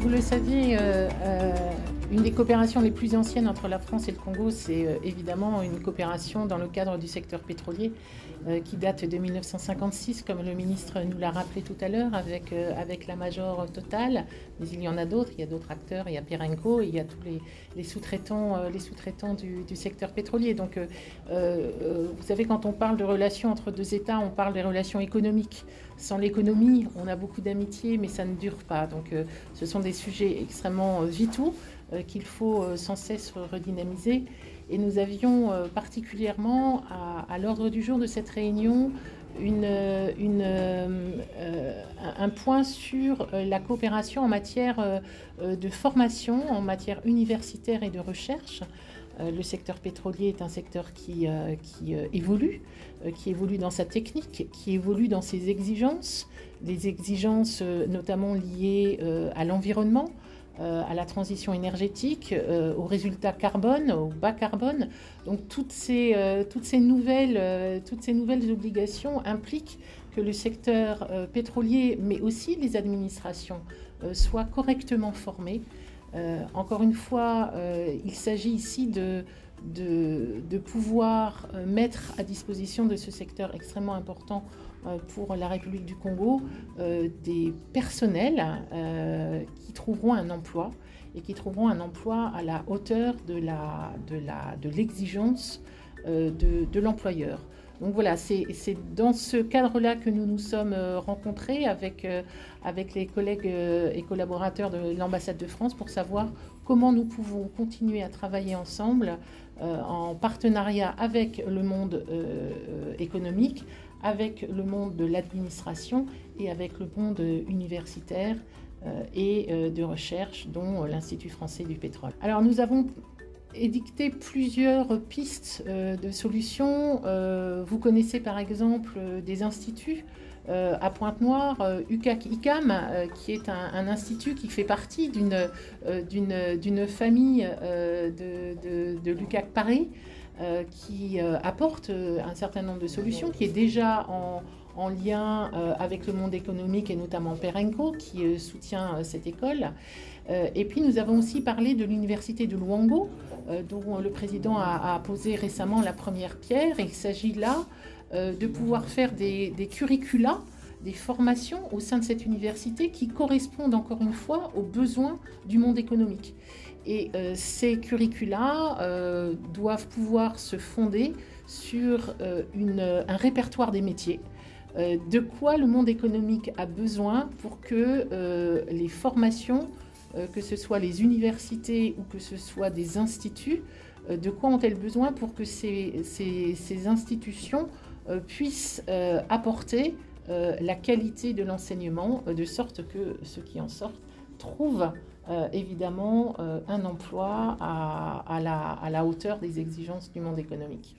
vous le saviez, une des coopérations les plus anciennes entre la France et le Congo, c'est évidemment une coopération dans le cadre du secteur pétrolier qui date de 1956, comme le ministre nous l'a rappelé tout à l'heure, avec la Major Total. Mais il y en a d'autres, il y a d'autres acteurs, il y a Perenco, il y a tous les sous-traitants du secteur pétrolier. Donc, vous savez, quand on parle de relations entre deux États, on parle des relations économiques. Sans l'économie, on a beaucoup d'amitié, mais ça ne dure pas. Donc, ce sont des sujets extrêmement vitaux qu'il faut sans cesse redynamiser. Et nous avions particulièrement à l'ordre du jour de cette réunion un point sur la coopération en matière de formation, en matière universitaire et de recherche. Le secteur pétrolier est un secteur qui évolue dans sa technique, qui évolue dans ses exigences, les exigences notamment liées à l'environnement, à la transition énergétique, aux résultats carbone, au bas carbone. Donc toutes ces nouvelles obligations impliquent que le secteur pétrolier, mais aussi les administrations, soient correctement formés. Encore une fois, il s'agit ici de pouvoir mettre à disposition de ce secteur extrêmement important pour la République du Congo des personnels qui trouveront un emploi et qui trouveront un emploi à la hauteur de l'exigence de l'employeur. Donc voilà, c'est dans ce cadre-là que nous nous sommes rencontrés avec les collègues et collaborateurs de l'ambassade de France pour savoir comment nous pouvons continuer à travailler ensemble en partenariat avec le monde économique, avec le monde de l'administration et avec le monde universitaire et de recherche, dont l'Institut français du pétrole. Alors nous avons édicté plusieurs pistes de solutions. Vous connaissez par exemple des instituts à Pointe-Noire, UCAC-ICAM, qui est un institut qui fait partie d'une famille de l'UCAC Paris, qui apporte un certain nombre de solutions, qui est déjà en lien avec le monde économique et notamment Perenco qui soutient cette école. Et puis nous avons aussi parlé de l'université de Luango, dont le président a posé récemment la première pierre. Et il s'agit là de pouvoir faire des curricula, des formations au sein de cette université qui correspondent encore une fois aux besoins du monde économique. Et ces curricula doivent pouvoir se fonder sur un répertoire des métiers. De quoi le monde économique a besoin pour que les formations, que ce soit les universités ou que ce soit des instituts, de quoi ont-elles besoin pour que ces institutions puissent apporter la qualité de l'enseignement, de sorte que ceux qui en sortent trouvent évidemment un emploi à la hauteur des exigences du monde économique.